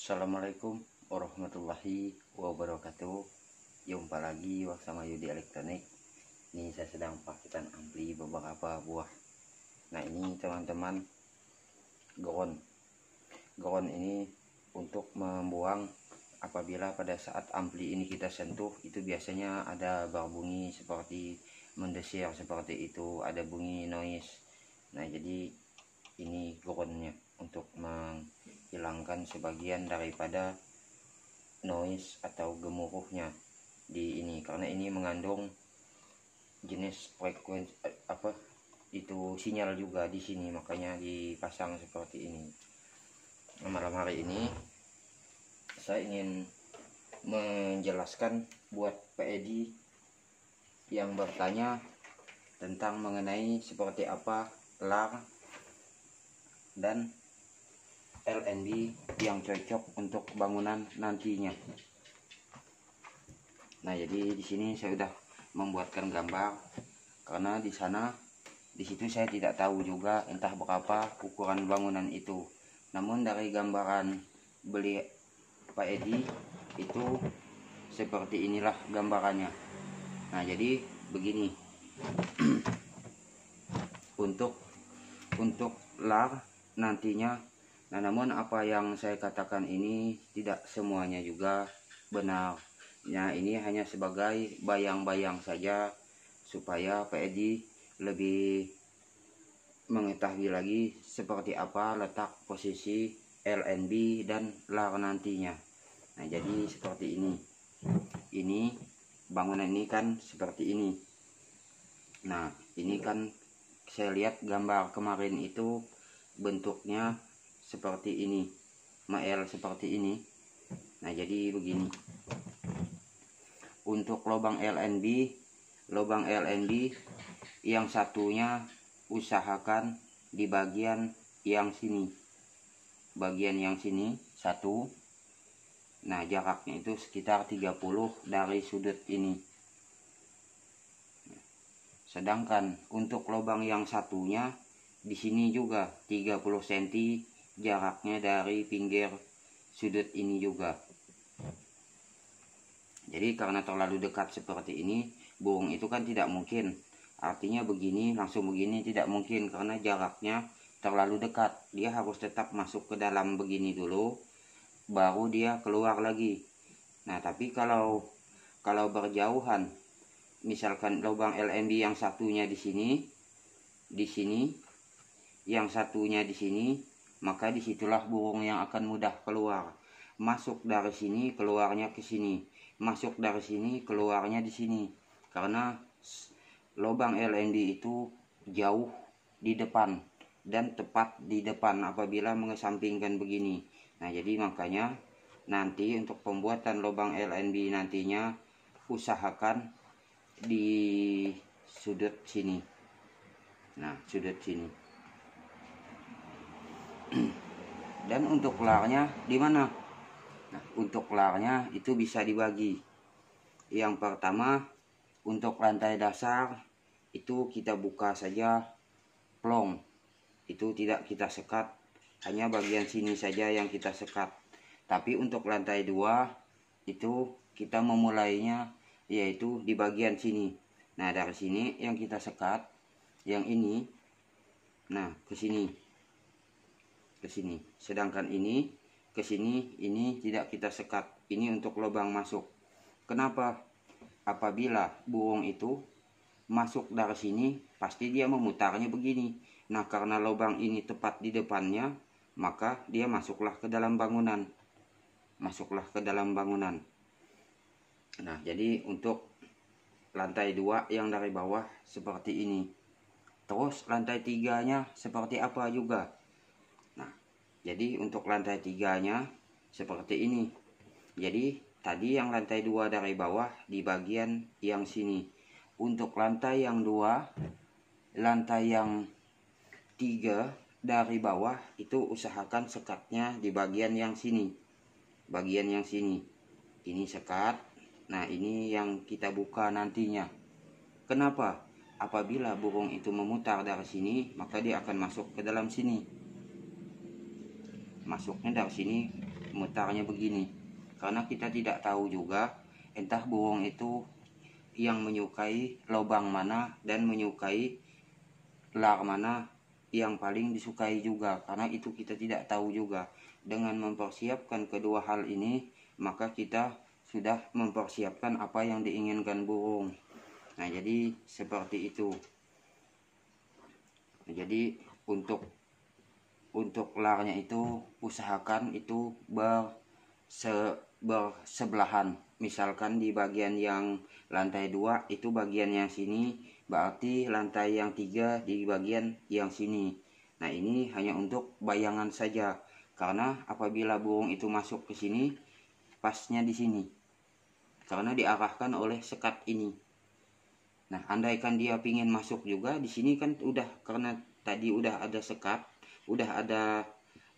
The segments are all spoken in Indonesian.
Assalamualaikum warahmatullahi wabarakatuh. Jumpa lagi bersama Yudi Elektronik. Ini saya sedang pakitan ampli beberapa buah. Nah ini teman-teman, goron ini untuk membuang apabila pada saat ampli ini kita sentuh, itu biasanya ada berbunyi seperti mendesir seperti itu, ada bunyi noise. Nah jadi ini goronnya untuk menghilangkan sebagian daripada noise atau gemuruhnya di ini, karena ini mengandung jenis frekuensi sinyal juga di sini, makanya dipasang seperti ini. Nah, malam hari ini saya ingin menjelaskan buat PED yang bertanya tentang mengenai seperti apa LAR dan LNB yang cocok untuk bangunan nantinya. Nah, jadi di sini saya sudah membuatkan gambar, karena di situ saya tidak tahu juga entah berapa ukuran bangunan itu. Namun dari gambaran beli Pak Edi itu seperti inilah gambarannya. Nah, jadi begini. untuk LAR nantinya. Nah, namun apa yang saya katakan ini tidak semuanya juga benar. Nah, ini hanya sebagai bayang-bayang saja supaya PED lebih mengetahui lagi seperti apa letak posisi LNB dan LAR nantinya. Nah, jadi seperti ini. Ini bangunan ini kan seperti ini. Nah, ini kan saya lihat gambar kemarin itu bentuknya seperti ini, mel seperti ini. Nah, jadi begini. Untuk lubang LNB yang satunya usahakan di bagian yang sini. Bagian yang sini satu. Nah, jaraknya itu sekitar 30 dari sudut ini. Sedangkan untuk lubang yang satunya di sini juga 30 cm jaraknya dari pinggir sudut ini juga. Jadi karena terlalu dekat seperti ini, burung itu kan tidak mungkin. Artinya begini, langsung begini tidak mungkin, karena jaraknya terlalu dekat. Dia harus tetap masuk ke dalam begini dulu, baru dia keluar lagi. Nah, tapi kalau berjauhan, misalkan lubang LNB yang satunya di sini, yang satunya di sini, maka disitulah burung yang akan mudah keluar. Masuk dari sini, keluarnya ke sini. Masuk dari sini, keluarnya di sini. Karena lubang LNB itu jauh di depan dan tepat di depan apabila mengesampingkan begini. Nah, jadi makanya nanti untuk pembuatan lubang LNB nantinya usahakan di sudut sini. Nah, sudut sini. Dan untuk LAR-nya di mana? Nah, untuk LAR-nya itu bisa dibagi. Yang pertama, untuk lantai dasar itu kita buka saja plong. Itu tidak kita sekat, hanya bagian sini saja yang kita sekat. Tapi untuk lantai 2 itu kita memulainya yaitu di bagian sini. Nah, dari sini yang kita sekat, yang ini, nah ke sini, sedangkan ini ke sini, ini tidak kita sekat. Ini untuk lubang masuk. Kenapa? Apabila burung itu masuk dari sini, pasti dia memutarnya begini. Nah, karena lubang ini tepat di depannya, maka dia masuklah ke dalam bangunan. Nah, jadi untuk lantai 2 yang dari bawah seperti ini. Terus lantai 3-nya seperti apa juga. Nah, jadi untuk lantai 3-nya seperti ini. Jadi tadi yang lantai 2 dari bawah di bagian yang sini. Untuk lantai yang 2, lantai yang 3 dari bawah itu usahakan sekatnya di bagian yang sini. Bagian yang sini. Ini sekat. Nah, ini yang kita buka nantinya. Kenapa? Apabila burung itu memutar dari sini, maka dia akan masuk ke dalam sini. Masuknya dari sini mutarnya begini. Karena kita tidak tahu juga entah burung itu yang menyukai lubang mana dan menyukai lar mana yang paling disukai juga, karena itu kita tidak tahu juga. Dengan mempersiapkan kedua hal ini, maka kita sudah mempersiapkan apa yang diinginkan burung. Nah, jadi seperti itu. Nah, jadi untuk larnya itu usahakan itu bersebelahan. Misalkan di bagian yang lantai 2 itu bagian yang sini, berarti lantai yang 3 di bagian yang sini. Nah, ini hanya untuk bayangan saja, karena apabila burung itu masuk ke sini, pasnya di sini, karena diarahkan oleh sekat ini. Nah, andaikan dia pingin masuk juga di sini kan udah, karena tadi udah ada sekat, udah ada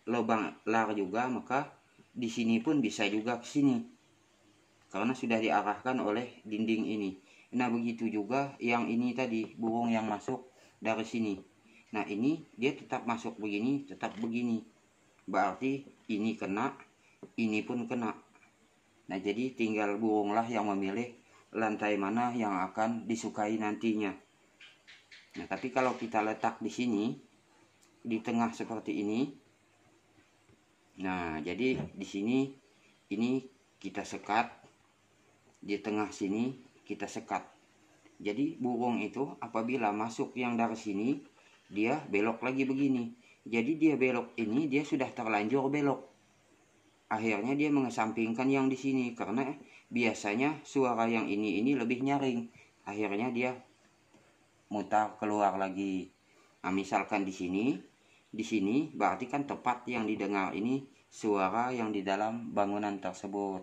lubang lar juga, maka di sini pun bisa juga ke sini, karena sudah diarahkan oleh dinding ini. Nah, begitu juga yang ini tadi, burung yang masuk dari sini. Nah, ini dia tetap masuk begini, tetap begini. Berarti ini kena, ini pun kena. Nah, jadi tinggal burunglah yang memilih lantai mana yang akan disukai nantinya. Nah, tapi kalau kita letak di sini, di tengah seperti ini. Nah, jadi di sini ini kita sekat, di tengah sini kita sekat. Jadi burung itu apabila masuk yang dari sini, dia belok lagi begini. Jadi dia belok ini, dia sudah terlanjur belok. Akhirnya dia mengesampingkan yang di sini, karena biasanya suara yang ini lebih nyaring. Akhirnya dia mutar keluar lagi. Nah, misalkan di sini berarti kan tepat yang didengar ini suara yang di dalam bangunan tersebut.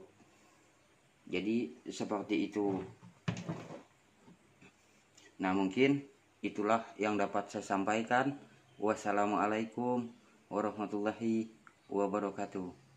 Jadi seperti itu. Nah, mungkin itulah yang dapat saya sampaikan. Wassalamualaikum warahmatullahi wabarakatuh.